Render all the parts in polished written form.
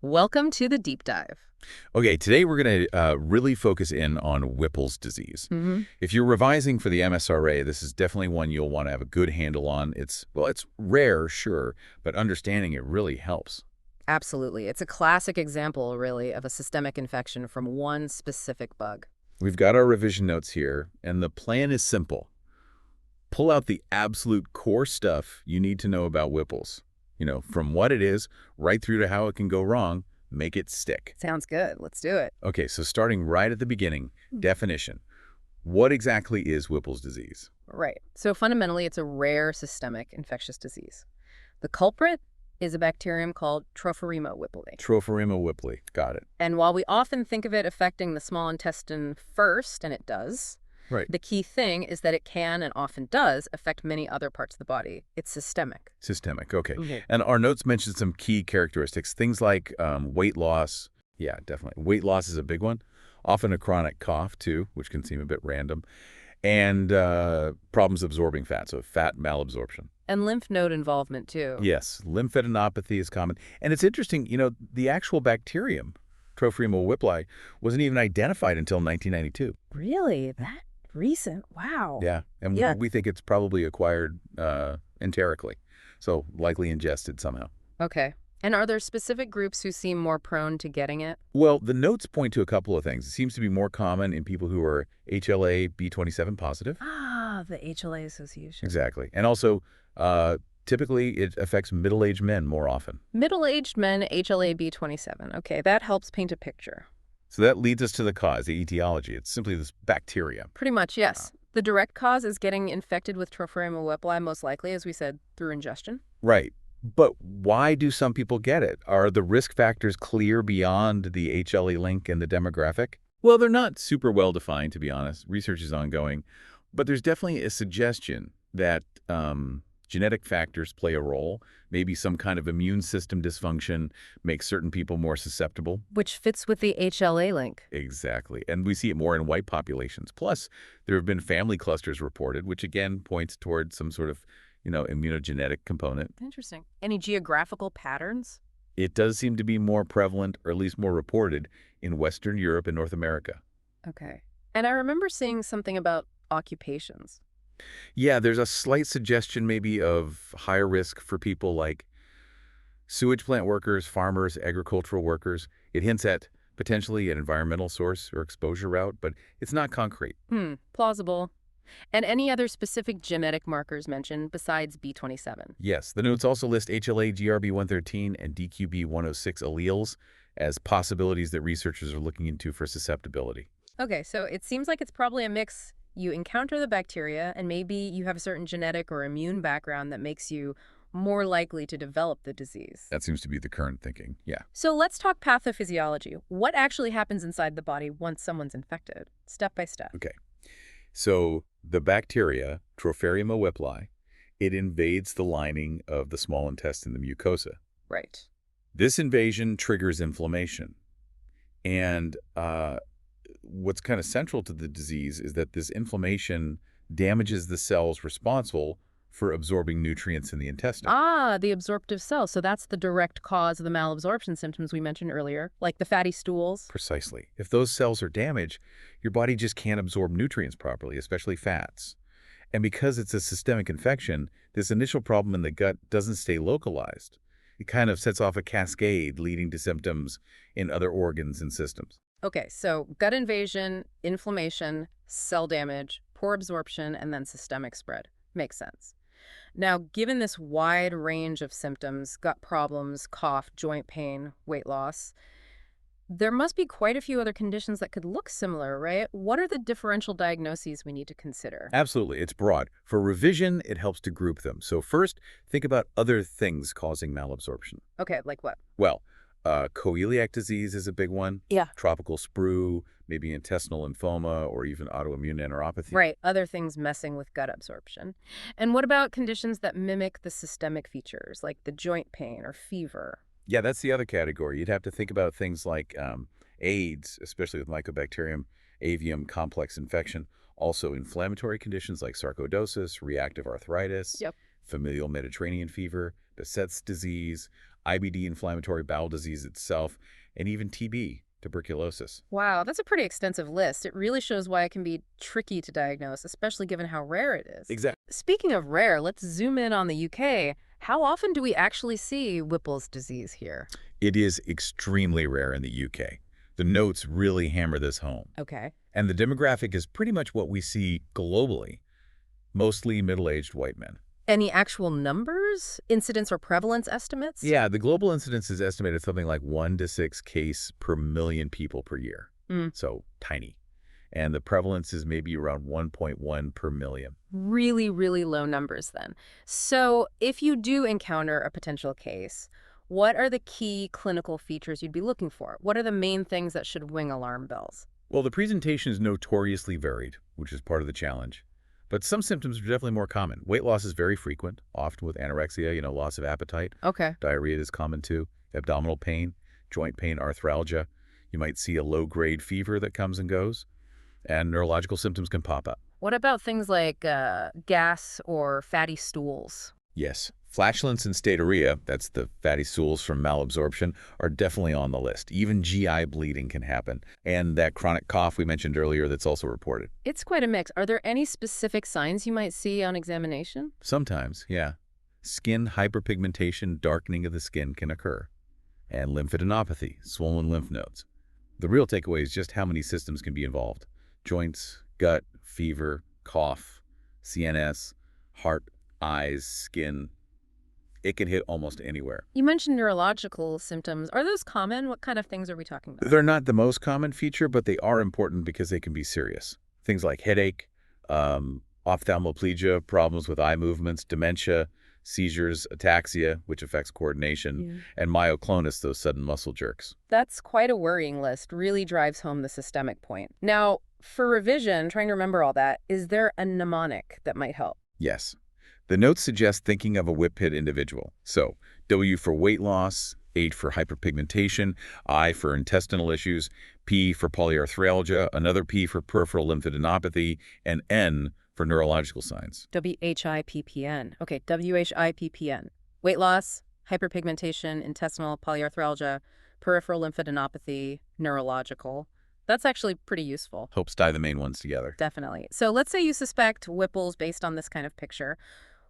Welcome to the deep dive. Okay, today we're going to really focus in on Whipple's disease. hmm If you're revising for the MSRA, this is definitely one you'll want to have a good handle on. It's rare, sure, but understanding it really helps. Absolutely. It's a classic example, really, of a systemic infection from one specific bug. We've got our revision notes here, and the plan is simple. Pull out the absolute core stuff you need to know about Whipple's. From what it is, right through to how it can go wrong, make it stick. Sounds good. Let's do it. Okay, so starting right at the beginning, definition. What exactly is Whipple's disease? Right. So fundamentally, it's a rare systemic infectious disease. The culprit is a bacterium called Tropheryma whipplei. Tropheryma whipplei. Got it. And while we often think of it affecting the small intestine first, and it does, Right. the key thing is that it can and often does affect many other parts of the body. It's systemic. Systemic. Okay. Mhm. And our notes mentioned some key characteristics, things like weight loss. Yeah, definitely. Weight loss is a big one. Often a chronic cough, too, which can seem a bit random. And problems absorbing fat, so fat malabsorption. And lymph node involvement, too. Yes, lymphadenopathy is common. And it's interesting, the actual bacterium, Tropheryma whipplei, wasn't even identified until 1992. Really? That recent? Wow. Yeah, and Yeah. we think it's probably acquired enterically, so likely ingested somehow. Okay. And are there specific groups who seem more prone to getting it? Well, the notes point to a couple of things. It seems to be more common in people who are HLA-B27 positive. Ah, the HLA Association. Exactly. And also, typically, it affects middle-aged men more often. Middle-aged men, HLA-B27. Okay, that helps paint a picture. So that leads us to the cause, the etiology. It's simply this bacteria. Pretty much, yes. The direct cause is getting infected with Tropheryma whipplei, most likely, as we said, through ingestion. Right. But why do some people get it? Are the risk factors clear beyond the HLA link and the demographic? Well, they're not super well defined, to be honest. Research is ongoing. But there's definitely a suggestion that genetic factors play a role. Maybe some kind of immune system dysfunction makes certain people more susceptible. Which fits with the HLA link. Exactly. And we see it more in white populations. Plus, there have been family clusters reported, which again points towards some sort of immunogenetic component. Interesting. Any geographical patterns? It does seem to be more prevalent, or at least more reported, in Western Europe and North America. Okay. And I remember seeing something about occupations. Yeah, there's a slight suggestion maybe of higher risk for people like sewage plant workers, farmers, agricultural workers. It hints at potentially an environmental source or exposure route, but it's not concrete. Plausible. And any other specific genetic markers mentioned besides B27? Yes, the notes also list HLA, GRB113, and DQB106 alleles as possibilities that researchers are looking into for susceptibility. Okay, so it seems like it's probably a mix. You encounter the bacteria, and maybe you have a certain genetic or immune background that makes you more likely to develop the disease. That seems to be the current thinking, yeah. So let's talk pathophysiology. What actually happens inside the body once someone's infected? Step by step. Okay. So the bacteria, Tropheryma whipplei, it invades the lining of the small intestine, the mucosa. Right. This invasion triggers inflammation. And what's kind of central to the disease is that this inflammation damages the cells responsible for absorbing nutrients in the intestine. Ah, the absorptive cells. So that's the direct cause of the malabsorption symptoms we mentioned earlier, like the fatty stools. Precisely. If those cells are damaged, your body just can't absorb nutrients properly, especially fats. And because it's a systemic infection, this initial problem in the gut doesn't stay localized. It kind of sets off a cascade leading to symptoms in other organs and systems. Okay, so gut invasion, inflammation, cell damage, poor absorption, and then systemic spread. Makes sense. Now, given this wide range of symptoms, gut problems, cough, joint pain, weight loss, there must be quite a few other conditions that could look similar, right? What are the differential diagnoses we need to consider? Absolutely. It's broad. For revision, it helps to group them. So first, think about other things causing malabsorption. Okay, like what? Well, coeliac disease is a big one. Yeah. Tropical sprue, maybe intestinal lymphoma, or even autoimmune enteropathy. Right, other things messing with gut absorption. And what about conditions that mimic the systemic features, like the joint pain or fever? Yeah, that's the other category. You'd have to think about things like AIDS, especially with Mycobacterium avium complex infection. Also inflammatory conditions like sarcoidosis, reactive arthritis, Yep. familial Mediterranean fever, Behçet's disease, IBD, inflammatory bowel disease itself, and even TB, tuberculosis. Wow, that's a pretty extensive list. It really shows why it can be tricky to diagnose, especially given how rare it is. Exactly. Speaking of rare, let's zoom in on the UK. How often do we actually see Whipple's disease here? It is extremely rare in the UK. The notes really hammer this home. Okay. And the demographic is pretty much what we see globally, mostly middle-aged white men. Any actual numbers? Incidence or prevalence estimates? Yeah, the global incidence is estimated something like 1 to 6 case per million people per year. Mm. So tiny. And the prevalence is maybe around 1.1 per million. Really, really low numbers then. So if you do encounter a potential case, what are the key clinical features you'd be looking for? What are the main things that should ring alarm bells? Well, the presentation is notoriously varied, which is part of the challenge. But some symptoms are definitely more common. Weight loss is very frequent, often with anorexia, loss of appetite. Okay. Diarrhea is common too. Abdominal pain, joint pain, arthralgia. You might see a low-grade fever that comes and goes. And neurological symptoms can pop up. What about things like gas or fatty stools? Yes, flatulence and steatorrhea, that's the fatty stools from malabsorption, are definitely on the list. Even GI bleeding can happen. And that chronic cough we mentioned earlier that's also reported. It's quite a mix. Are there any specific signs you might see on examination? Sometimes, yeah. Skin hyperpigmentation, darkening of the skin can occur. And lymphadenopathy, swollen lymph nodes. The real takeaway is just how many systems can be involved. Joints, gut, fever, cough, CNS, heart, eyes, skin. It can hit almost anywhere. You mentioned neurological symptoms. Are those common? What kind of things are we talking about? They're not the most common feature, but they are important because they can be serious. Things like headache, ophthalmoplegia, problems with eye movements, dementia, seizures, ataxia, which affects coordination, and myoclonus, those sudden muscle jerks. That's quite a worrying list. Really drives home the systemic point. Now, for revision, trying to remember all that, is there a mnemonic that might help? Yes. The notes suggest thinking of a whip-hit individual. So, W for weight loss, H for hyperpigmentation, I for intestinal issues, P for polyarthralgia, another P for peripheral lymphadenopathy, and N for neurological signs. WHIPPN. Okay, WHIPPN. Weight loss, hyperpigmentation, intestinal polyarthralgia, peripheral lymphadenopathy, neurological. That's actually pretty useful. Helps tie the main ones together. Definitely. So let's say you suspect Whipple's based on this kind of picture.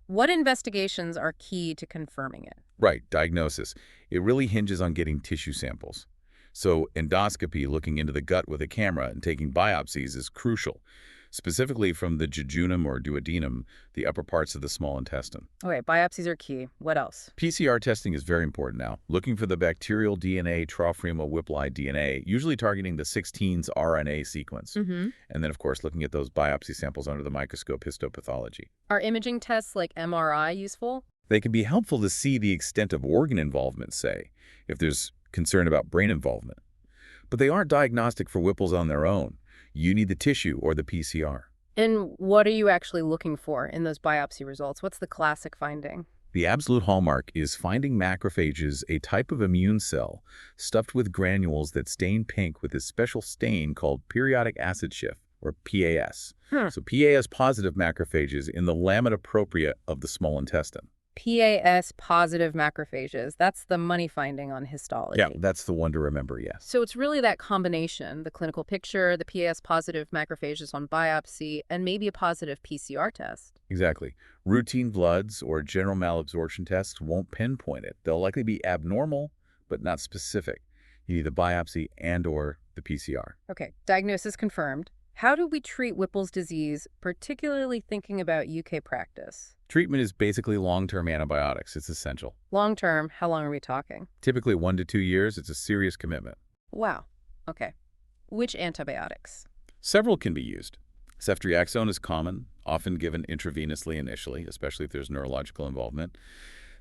What investigations are key to confirming it? Right, diagnosis. It really hinges on getting tissue samples. So endoscopy, looking into the gut with a camera and taking biopsies, is crucial, specifically from the jejunum or duodenum, the upper parts of the small intestine. Okay, biopsies are key. What else? PCR testing is very important now, looking for the bacterial DNA, Tropheryma whipplei DNA, usually targeting the 16's RNA sequence. And then, of course, looking at those biopsy samples under the microscope, histopathology. Are imaging tests like MRI useful? They can be helpful to see the extent of organ involvement, say, if there's concern about brain involvement. But they aren't diagnostic for Whipple's on their own. You need the tissue or the PCR. And what are you actually looking for in those biopsy results? What's the classic finding? The absolute hallmark is finding macrophages, a type of immune cell, stuffed with granules that stain pink with a special stain called periodic acid shift, or PAS. So PAS-positive macrophages in the lamina propria of the small intestine. PAS-positive macrophages. That's the money finding on histology. Yeah, that's the one to remember, yes. So it's really that combination, the clinical picture, the PAS-positive macrophages on biopsy, and maybe a positive PCR test. Exactly. Routine bloods or general malabsorption tests won't pinpoint it. They'll likely be abnormal, but not specific. You need the biopsy and or the PCR. Okay, diagnosis confirmed. How do we treat Whipple's disease, particularly thinking about UK practice? Treatment is basically long-term antibiotics. It's essential. Long-term, how long are we talking? Typically 1 to 2 years. It's a serious commitment. Wow. Okay. Which antibiotics? Several can be used. Ceftriaxone is common, often given intravenously initially, especially if there's neurological involvement.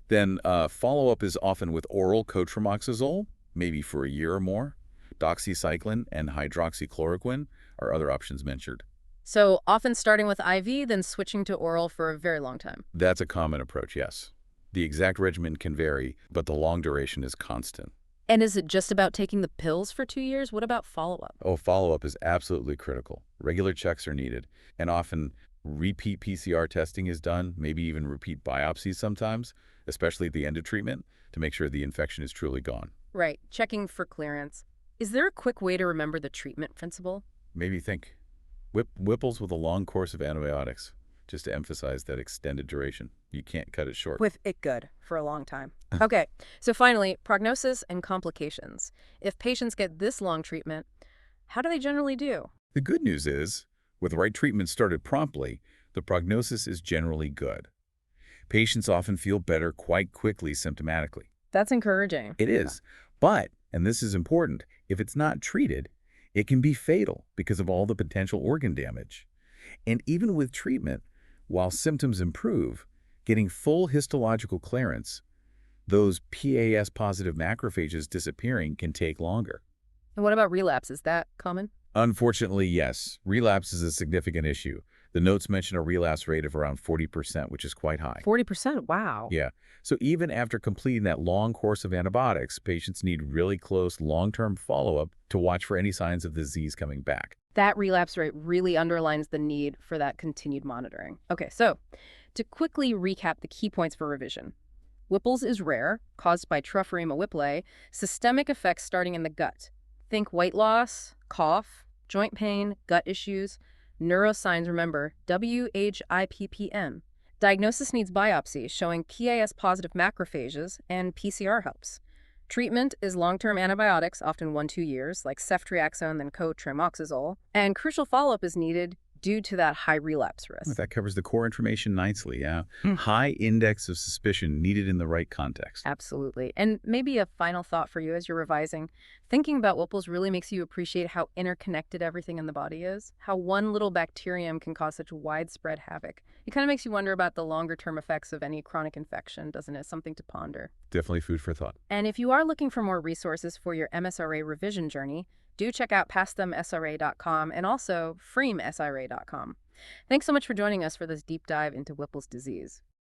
Then follow-up is often with oral cotrimoxazole, maybe for a year or more. Doxycycline and hydroxychloroquine are other options mentioned. So often starting with IV, then switching to oral for a very long time. That's a common approach, yes. The exact regimen can vary, but the long duration is constant. And is it just about taking the pills for 2 years? What about follow-up? Oh, follow-up is absolutely critical. Regular checks are needed, and often Repeat PCR testing is done, maybe even repeat biopsies sometimes, especially at the end of treatment, to make sure the infection is truly gone. Right, checking for clearance. Is there a quick way to remember the treatment principle? Maybe think Whipples with a long course of antibiotics, just to emphasize that extended duration. You can't cut it short. With it good for a long time. Okay, so finally, prognosis and complications. If patients get this long treatment, how do they generally do? The good news is, with the right treatment started promptly, the prognosis is generally good. Patients often feel better quite quickly symptomatically. That's encouraging. It is. But, and this is important, if it's not treated, it can be fatal because of all the potential organ damage. And even with treatment, while symptoms improve, getting full histological clearance, those PAS-positive macrophages disappearing can take longer. And what about relapse? Is that common? Unfortunately, yes. Relapse is a significant issue. The notes mention a relapse rate of around 40%, which is quite high. 40%? Wow. Yeah. So even after completing that long course of antibiotics, patients need really close long-term follow-up to watch for any signs of disease coming back. That relapse rate really underlines the need for that continued monitoring. Okay, so to quickly recap the key points for revision. Whipple's is rare, caused by Tropheryma whipplei, systemic effects starting in the gut. Think weight loss, cough, joint pain, gut issues, neurosigns, remember, WHIPPM. Diagnosis needs biopsy showing PAS-positive macrophages, and PCR helps. Treatment is long-term antibiotics, often 1-2 years, like ceftriaxone, then cotrimoxazole, and crucial follow-up is needed due to that high relapse risk. That covers the core information nicely, yeah. High index of suspicion needed in the right context. Absolutely. And maybe a final thought for you as you're revising. Thinking about Whipple's really makes you appreciate how interconnected everything in the body is, how one little bacterium can cause such widespread havoc. It kind of makes you wonder about the longer-term effects of any chronic infection, doesn't it? Something to ponder. Definitely food for thought. And if you are looking for more resources for your MSRA revision journey, do check out paththe.MSRA.com and also freemsra.com. Thanks so much for joining us for this deep dive into Whipple's disease.